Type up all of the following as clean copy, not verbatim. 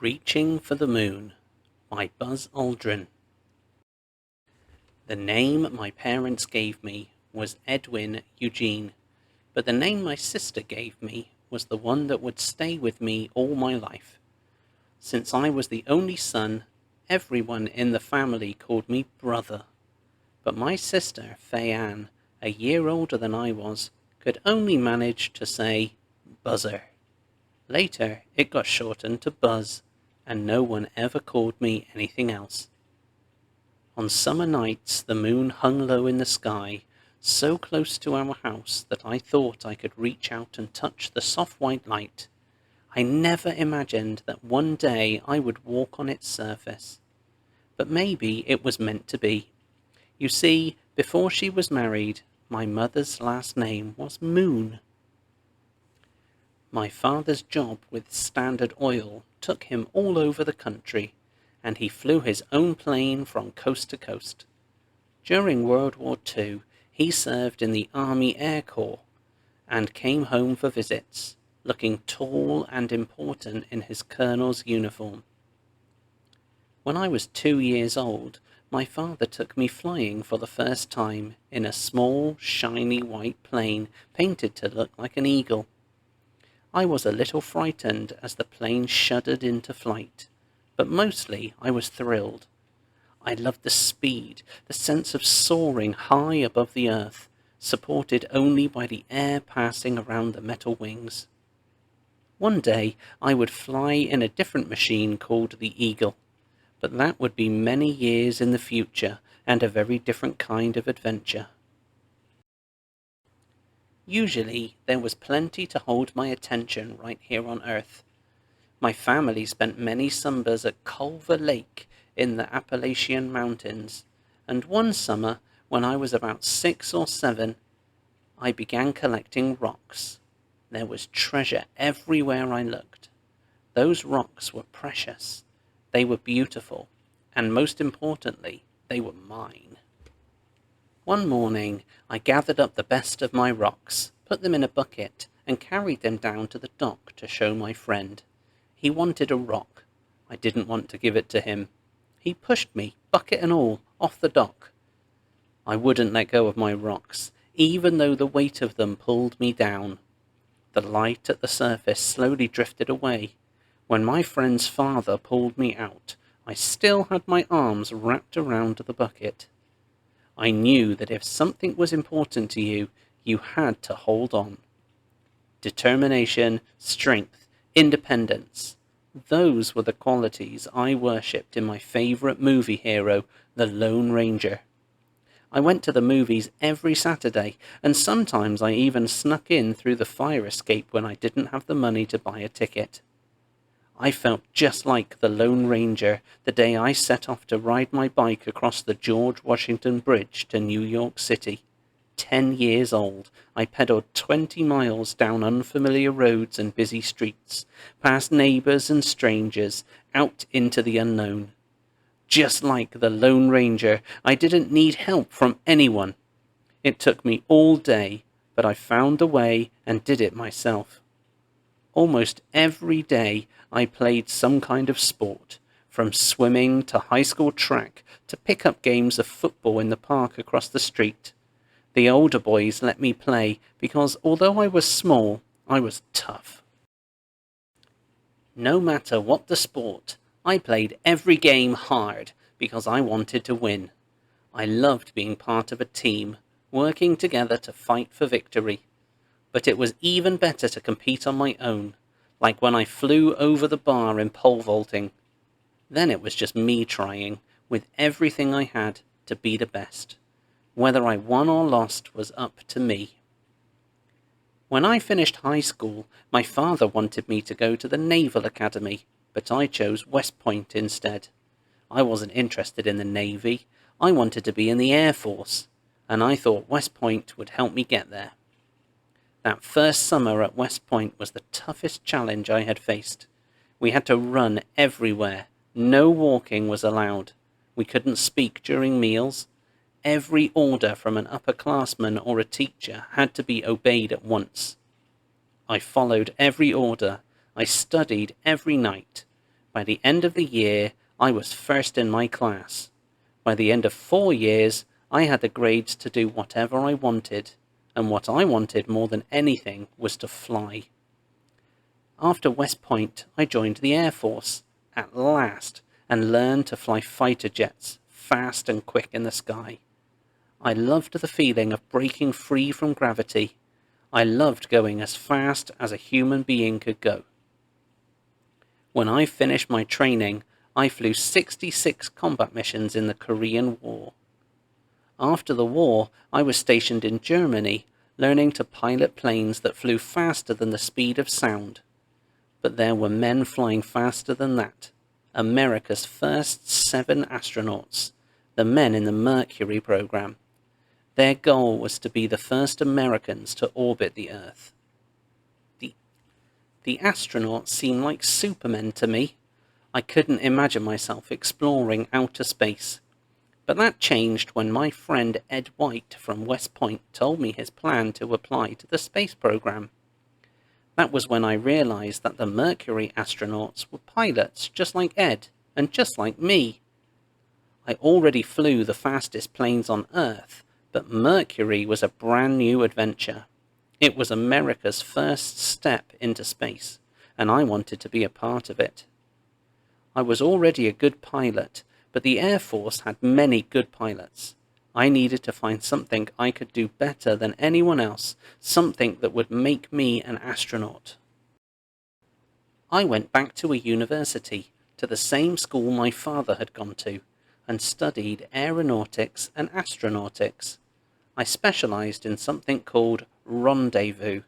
Reaching for the Moon by Buzz Aldrin. The name my parents gave me was Edwin Eugene, but the name my sister gave me was the one that would stay with me all my life. Since I was the only son, everyone in the family called me brother, but my sister, Fay-Ann, a year older than I was, could only manage to say Buzzer. Later, it got shortened to Buzz, and no one ever called me anything else. On summer nights, the moon hung low in the sky, so close to our house that I thought I could reach out and touch the soft white light. I never imagined that one day I would walk on its surface. But maybe it was meant to be. You see, before she was married, my mother's last name was Moon. My father's job with Standard Oil took him all over the country, and he flew his own plane from coast to coast. During World War II, he served in the Army Air Corps and came home for visits, looking tall and important in his colonel's uniform. When I was 2 years old, my father took me flying for the first time in a small, shiny white plane painted to look like an eagle. I was a little frightened as the plane shuddered into flight, but mostly I was thrilled. I loved the speed, the sense of soaring high above the earth, supported only by the air passing around the metal wings. One day I would fly in a different machine called the Eagle, but that would be many years in the future and a very different kind of adventure. Usually, there was plenty to hold my attention right here on Earth. My family spent many summers at Culver Lake in the Appalachian Mountains, and one summer, when I was about 6 or 7, I began collecting rocks. There was treasure everywhere I looked. Those rocks were precious, they were beautiful, and most importantly, they were mine. One morning, I gathered up the best of my rocks, put them in a bucket, and carried them down to the dock to show my friend. He wanted a rock. I didn't want to give it to him. He pushed me, bucket and all, off the dock. I wouldn't let go of my rocks, even though the weight of them pulled me down. The light at the surface slowly drifted away. When my friend's father pulled me out, I still had my arms wrapped around the bucket. I knew that if something was important to you, you had to hold on. Determination, strength, independence. Those were the qualities I worshipped in my favorite movie hero, the Lone Ranger. I went to the movies every Saturday, and sometimes I even snuck in through the fire escape when I didn't have the money to buy a ticket. I felt just like the Lone Ranger the day I set off to ride my bike across the George Washington Bridge to New York City. 10 years old, I pedaled 20 miles down unfamiliar roads and busy streets, past neighbors and strangers, out into the unknown. Just like the Lone Ranger, I didn't need help from anyone. It took me all day, but I found a way and did it myself. Almost every day I played some kind of sport, from swimming to high school track to pick-up games of football in the park across the street. The older boys let me play because although I was small, I was tough. No matter what the sport, I played every game hard because I wanted to win. I loved being part of a team, working together to fight for victory. But it was even better to compete on my own, like when I flew over the bar in pole vaulting. Then it was just me trying, with everything I had, to be the best. Whether I won or lost was up to me. When I finished high school, my father wanted me to go to the Naval Academy, but I chose West Point instead. I wasn't interested in the Navy. I wanted to be in the Air Force, and I thought West Point would help me get there. That first summer at West Point was the toughest challenge I had faced. We had to run everywhere. No walking was allowed. We couldn't speak during meals. Every order from an upperclassman or a teacher had to be obeyed at once. I followed every order. I studied every night. By the end of the year, I was first in my class. By the end of 4 years, I had the grades to do whatever I wanted, and what I wanted more than anything was to fly. After West Point, I joined the Air Force, at last, and learned to fly fighter jets, fast and quick in the sky. I loved the feeling of breaking free from gravity. I loved going as fast as a human being could go. When I finished my training, I flew 66 combat missions in the Korean War. After the war, I was stationed in Germany, learning to pilot planes that flew faster than the speed of sound. But there were men flying faster than that. America's first 7 astronauts, the men in the Mercury program. Their goal was to be the first Americans to orbit the Earth. The astronauts seemed like supermen to me. I couldn't imagine myself exploring outer space. But that changed when my friend Ed White from West Point told me his plan to apply to the space program. That was when I realized that the Mercury astronauts were pilots just like Ed and just like me. I already flew the fastest planes on Earth, but Mercury was a brand new adventure. It was America's first step into space, and I wanted to be a part of it. I was already a good pilot, but the Air Force had many good pilots. I needed to find something I could do better than anyone else, something that would make me an astronaut. I went back to a university, to the same school my father had gone to, and studied aeronautics and astronautics. I specialized in something called rendezvous,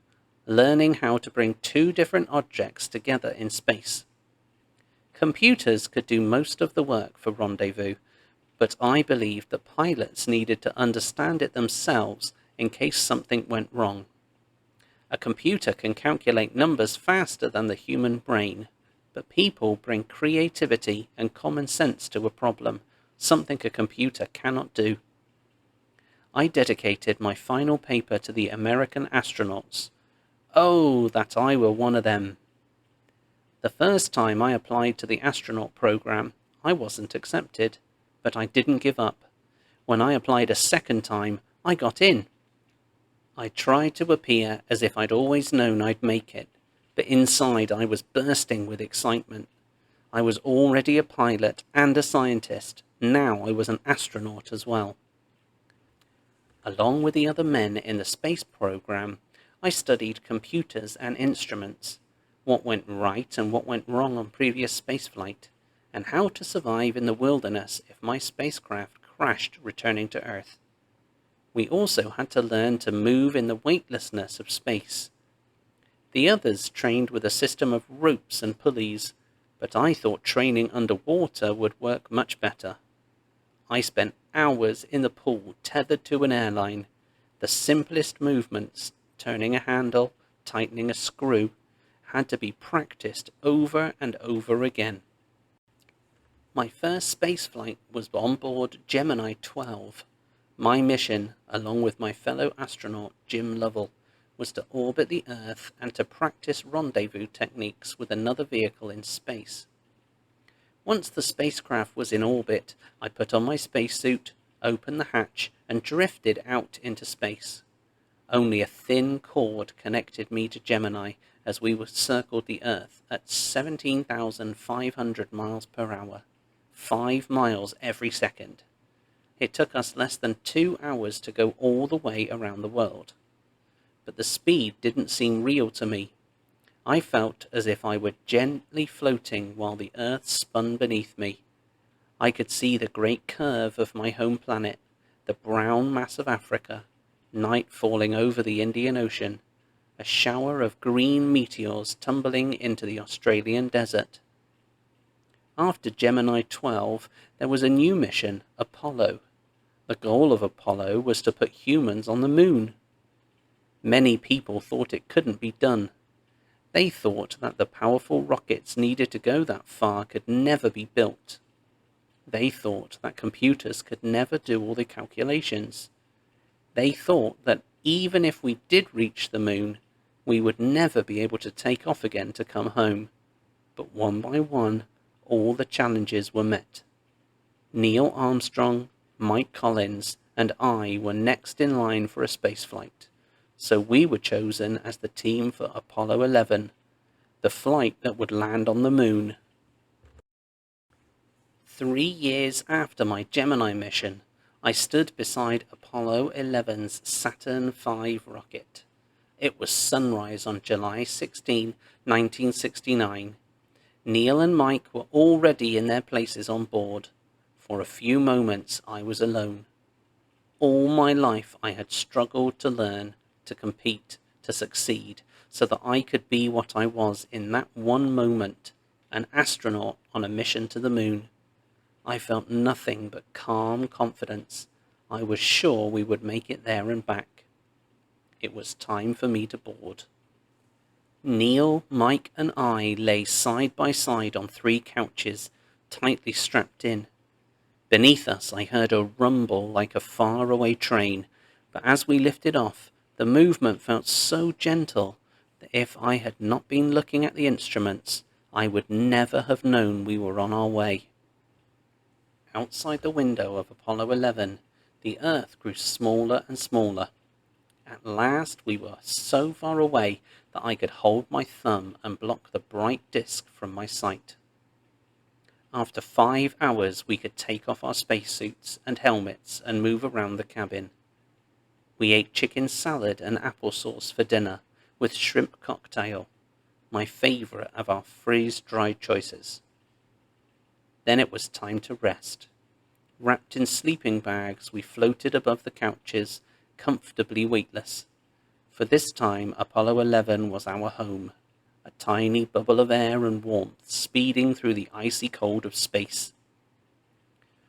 learning how to bring 2 different objects together in space. Computers could do most of the work for rendezvous, but I believed that pilots needed to understand it themselves in case something went wrong. A computer can calculate numbers faster than the human brain, but people bring creativity and common sense to a problem, something a computer cannot do. I dedicated my final paper to the American astronauts. Oh, that I were one of them. The first time I applied to the astronaut program, I wasn't accepted, but I didn't give up. When I applied a second time, I got in. I tried to appear as if I'd always known I'd make it, but inside I was bursting with excitement. I was already a pilot and a scientist. Now I was an astronaut as well. Along with the other men in the space program, I studied computers and instruments, what went right and what went wrong on previous spaceflight, and how to survive in the wilderness if my spacecraft crashed returning to Earth. We also had to learn to move in the weightlessness of space. The others trained with a system of ropes and pulleys, but I thought training underwater would work much better. I spent hours in the pool tethered to an airline. The simplest movements, turning a handle, tightening a screw, had to be practiced over and over again. My first spaceflight was on board Gemini 12. My mission, along with my fellow astronaut Jim Lovell, was to orbit the Earth and to practice rendezvous techniques with another vehicle in space. Once the spacecraft was in orbit, I put on my spacesuit, opened the hatch, and drifted out into space. Only a thin cord connected me to Gemini as we circled the Earth at 17,500 miles per hour, 5 miles every second. It took us less than 2 hours to go all the way around the world. But the speed didn't seem real to me. I felt as if I were gently floating while the Earth spun beneath me. I could see the great curve of my home planet, the brown mass of Africa, night falling over the Indian Ocean, a shower of green meteors tumbling into the Australian desert. After Gemini 12, there was a new mission, Apollo. The goal of Apollo was to put humans on the moon. Many people thought it couldn't be done. They thought that the powerful rockets needed to go that far could never be built. They thought that computers could never do all the calculations. They thought that even if we did reach the moon, we would never be able to take off again to come home. But one by one, all the challenges were met. Neil Armstrong, Mike Collins, and I were next in line for a spaceflight, so we were chosen as the team for Apollo 11, the flight that would land on the moon. 3 years after my Gemini mission, I stood beside Apollo 11's Saturn V rocket. It was sunrise on July 16, 1969. Neil and Mike were already in their places on board. For a few moments I was alone. All my life I had struggled to learn, to compete, to succeed, so that I could be what I was in that one moment, an astronaut on a mission to the moon. I felt nothing but calm confidence. I was sure we would make it there and back. It was time for me to board. Neil, Mike, and I lay side by side on 3 couches, tightly strapped in. Beneath us I heard a rumble like a faraway train, but as we lifted off, the movement felt so gentle that if I had not been looking at the instruments, I would never have known we were on our way. Outside the window of Apollo 11, the Earth grew smaller and smaller. At last we were so far away that I could hold my thumb and block the bright disk from my sight. After 5 hours we could take off our spacesuits and helmets and move around the cabin. We ate chicken salad and applesauce for dinner, with shrimp cocktail, my favourite of our freeze-dried choices. Then it was time to rest. Wrapped in sleeping bags, we floated above the couches, comfortably weightless. For this time, Apollo 11 was our home, a tiny bubble of air and warmth speeding through the icy cold of space.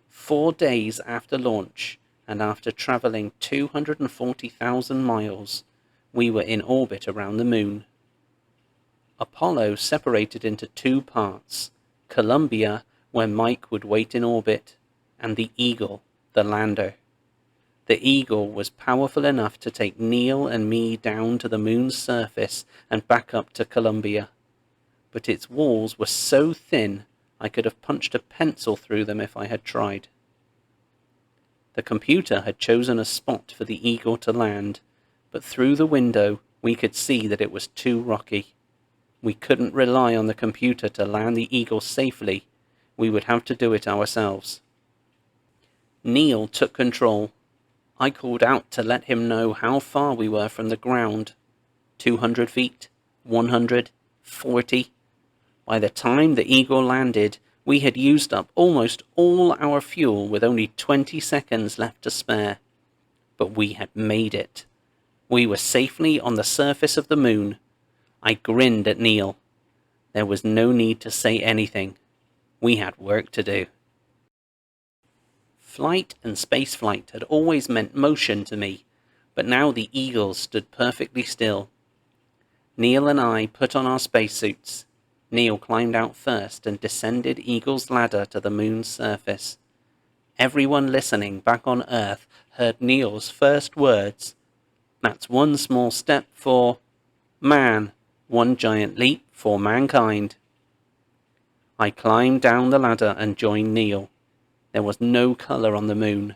4 days after launch, and after travelling 240,000 miles, we were in orbit around the moon. Apollo separated into 2 parts, Columbia, where Mike would wait in orbit, and the Eagle, the lander. The Eagle was powerful enough to take Neil and me down to the moon's surface and back up to Columbia. But its walls were so thin I could have punched a pencil through them if I had tried. The computer had chosen a spot for the Eagle to land, but through the window we could see that it was too rocky. We couldn't rely on the computer to land the Eagle safely. We would have to do it ourselves. Neil took control. I called out to let him know how far we were from the ground. 200 feet, 100, 40. By the time the Eagle landed, we had used up almost all our fuel with only 20 seconds left to spare. But we had made it. We were safely on the surface of the moon. I grinned at Neil. There was no need to say anything. We had work to do. Flight and spaceflight had always meant motion to me, but now the Eagle stood perfectly still. Neil and I put on our spacesuits. Neil climbed out first and descended Eagle's ladder to the moon's surface. Everyone listening back on Earth heard Neil's first words. That's one small step for man, one giant leap for mankind. I climbed down the ladder and joined Neil. There was no colour on the moon.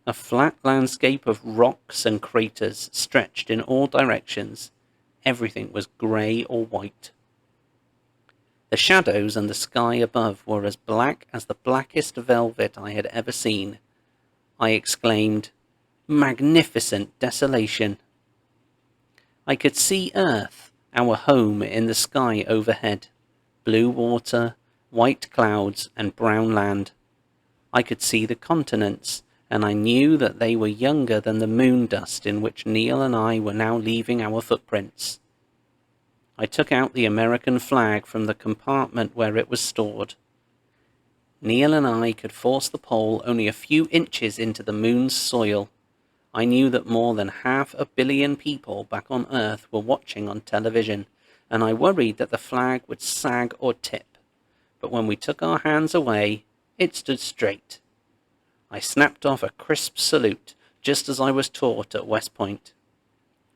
A flat landscape of rocks and craters stretched in all directions. Everything was grey or white. The shadows and the sky above were as black as the blackest velvet I had ever seen. I exclaimed, "Magnificent desolation!" I could see Earth, our home, in the sky overhead. Blue water, white clouds, and brown land. I could see the continents, and I knew that they were younger than the moon dust in which Neil and I were now leaving our footprints. I took out the American flag from the compartment where it was stored. Neil and I could force the pole only a few inches into the moon's soil. I knew that more than 500 million people back on Earth were watching on television, and I worried that the flag would sag or tip. But when we took our hands away, it stood straight. I snapped off a crisp salute, just as I was taught at West Point.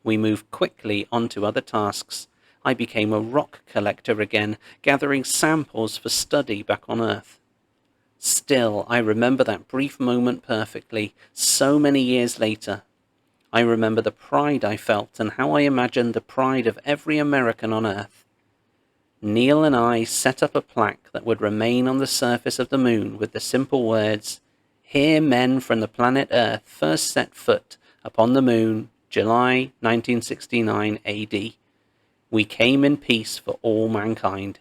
We moved quickly on to other tasks. I became a rock collector again, gathering samples for study back on Earth. Still, I remember that brief moment perfectly, so many years later. I remember the pride I felt and how I imagined the pride of every American on Earth. Neil and I set up a plaque that would remain on the surface of the moon with the simple words, "Here men from the planet Earth first set foot upon the moon, July 1969 AD. We came in peace for all mankind."